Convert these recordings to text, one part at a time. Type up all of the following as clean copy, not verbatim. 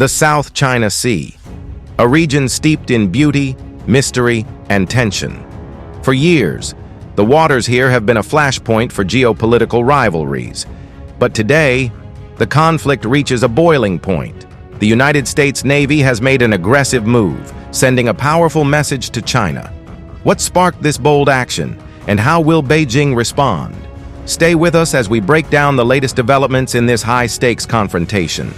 The South China Sea, a region steeped in beauty, mystery, and tension. For years, the waters here have been a flashpoint for geopolitical rivalries. But today, the conflict reaches a boiling point. The United States Navy has made an aggressive move, sending a powerful message to China. What sparked this bold action, and how will Beijing respond? Stay with us as we break down the latest developments in this high-stakes confrontation.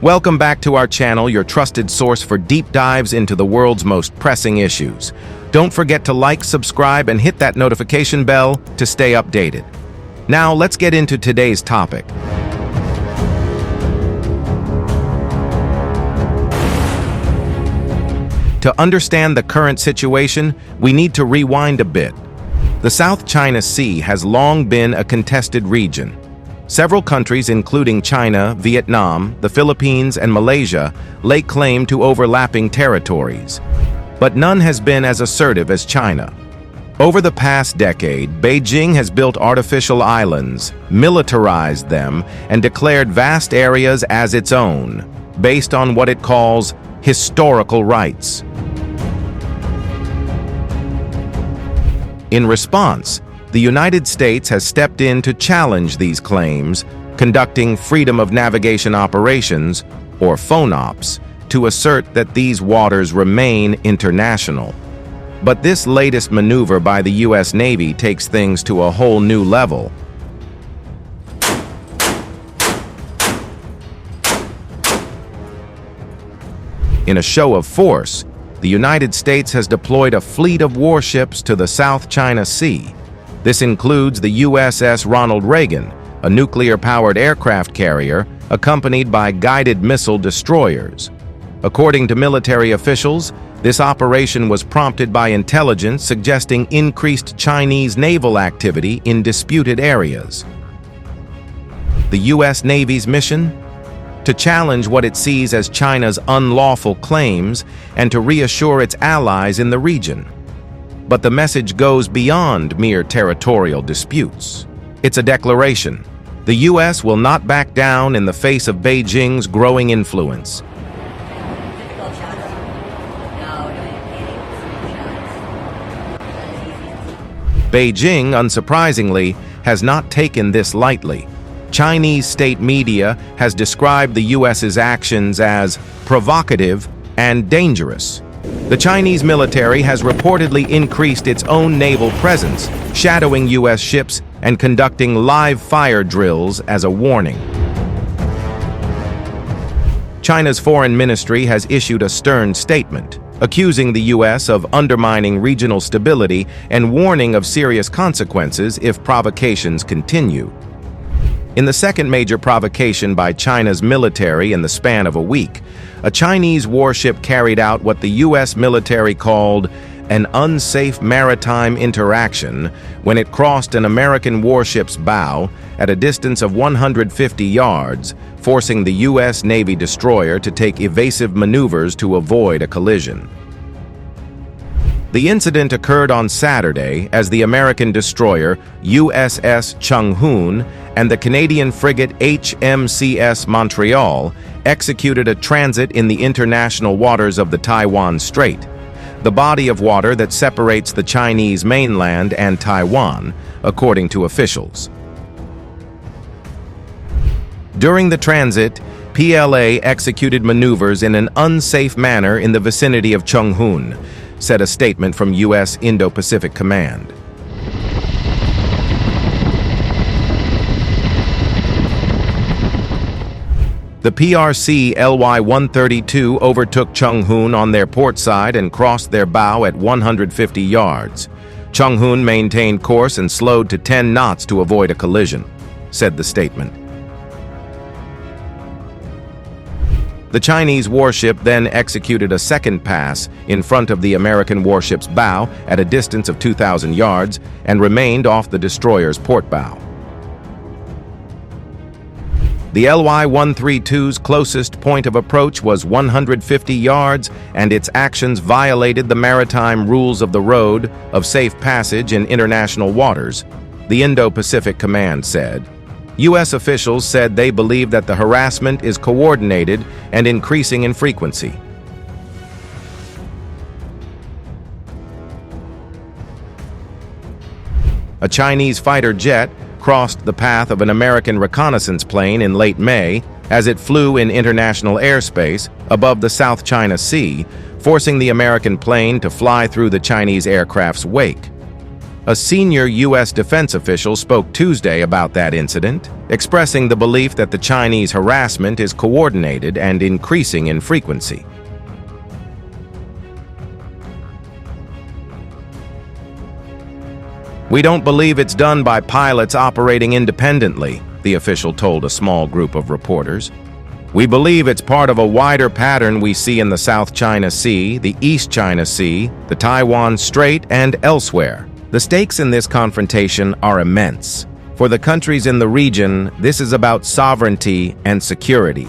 Welcome back to our channel, your trusted source for deep dives into the world's most pressing issues. Don't forget to like, subscribe, and hit that notification bell to stay updated. Now, let's get into today's topic. To understand the current situation, we need to rewind a bit. The South China Sea has long been a contested region. Several countries, including China, Vietnam, the Philippines, and Malaysia, lay claim to overlapping territories. But none has been as assertive as China. Over the past decade, Beijing has built artificial islands, militarized them, and declared vast areas as its own, based on what it calls historical rights. In response, the United States has stepped in to challenge these claims, conducting freedom of navigation operations, or FONOPs, to assert that these waters remain international. But this latest maneuver by the U.S. Navy takes things to a whole new level. In a show of force, the United States has deployed a fleet of warships to the South China Sea. This includes the USS Ronald Reagan, a nuclear-powered aircraft carrier accompanied by guided missile destroyers. According to military officials, this operation was prompted by intelligence suggesting increased Chinese naval activity in disputed areas. The U.S. Navy's mission? To challenge what it sees as China's unlawful claims and to reassure its allies in the region. But the message goes beyond mere territorial disputes. It's a declaration. The U.S. will not back down in the face of Beijing's growing influence. Beijing, unsurprisingly, has not taken this lightly. Chinese state media has described the U.S.'s actions as provocative and dangerous. The Chinese military has reportedly increased its own naval presence, shadowing U.S. ships and conducting live fire drills as a warning. China's foreign ministry has issued a stern statement, accusing the U.S. of undermining regional stability and warning of serious consequences if provocations continue. In the second major provocation by China's military in the span of a week, a Chinese warship carried out what the U.S. military called an unsafe maritime interaction when it crossed an American warship's bow at a distance of 150 yards, forcing the U.S. Navy destroyer to take evasive maneuvers to avoid a collision. The incident occurred on Saturday as the American destroyer USS Chung-hoon and the Canadian frigate HMCS Montreal executed a transit in the international waters of the Taiwan Strait, the body of water that separates the Chinese mainland and Taiwan, according to officials. During the transit, PLA executed maneuvers in an unsafe manner in the vicinity of Chung-hoon, said a statement from U.S. Indo-Pacific Command. The PRC LY-132 overtook Chung-hoon on their port side and crossed their bow at 150 yards. Chung-hoon maintained course and slowed to 10 knots to avoid a collision, said the statement. The Chinese warship then executed a second pass in front of the American warship's bow at a distance of 2,000 yards and remained off the destroyer's port bow. The LY-132's closest point of approach was 150 yards, and its actions violated the maritime rules of the road of safe passage in international waters, the Indo-Pacific Command said. U.S. officials said they believe that the harassment is coordinated and increasing in frequency. A Chinese fighter jet crossed the path of an American reconnaissance plane in late May as it flew in international airspace above the South China Sea, forcing the American plane to fly through the Chinese aircraft's wake. A senior U.S. defense official spoke Tuesday about that incident, expressing the belief that the Chinese harassment is coordinated and increasing in frequency. "We don't believe it's done by pilots operating independently," the official told a small group of reporters. "We believe it's part of a wider pattern we see in the South China Sea, the East China Sea, the Taiwan Strait, and elsewhere." The stakes in this confrontation are immense. For the countries in the region, this is about sovereignty and security.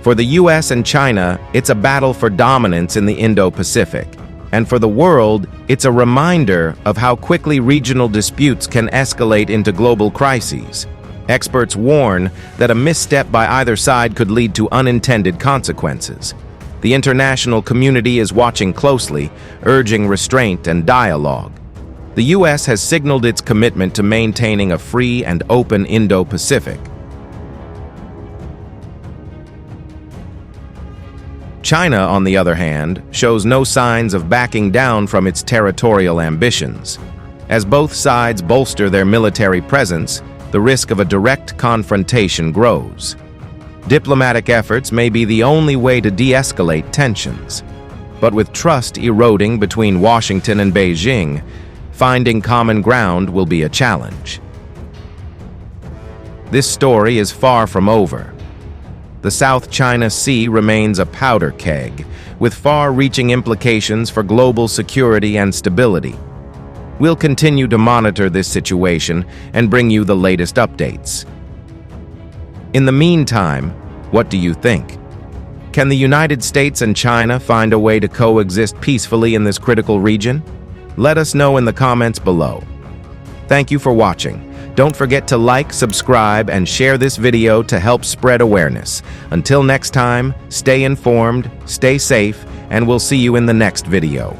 For the US and China, it's a battle for dominance in the Indo-Pacific. And for the world, it's a reminder of how quickly regional disputes can escalate into global crises. Experts warn that a misstep by either side could lead to unintended consequences. The international community is watching closely, urging restraint and dialogue. The U.S. has signaled its commitment to maintaining a free and open Indo-Pacific. China, on the other hand, shows no signs of backing down from its territorial ambitions. As both sides bolster their military presence, the risk of a direct confrontation grows. Diplomatic efforts may be the only way to de-escalate tensions. But with trust eroding between Washington and Beijing, finding common ground will be a challenge. This story is far from over. The South China Sea remains a powder keg, with far-reaching implications for global security and stability. We'll continue to monitor this situation and bring you the latest updates. In the meantime, what do you think? Can the United States and China find a way to coexist peacefully in this critical region? Let us know in the comments below. Thank you for watching. Don't forget to like, subscribe, and share this video to help spread awareness. Until next time, stay informed, stay safe, and we'll see you in the next video.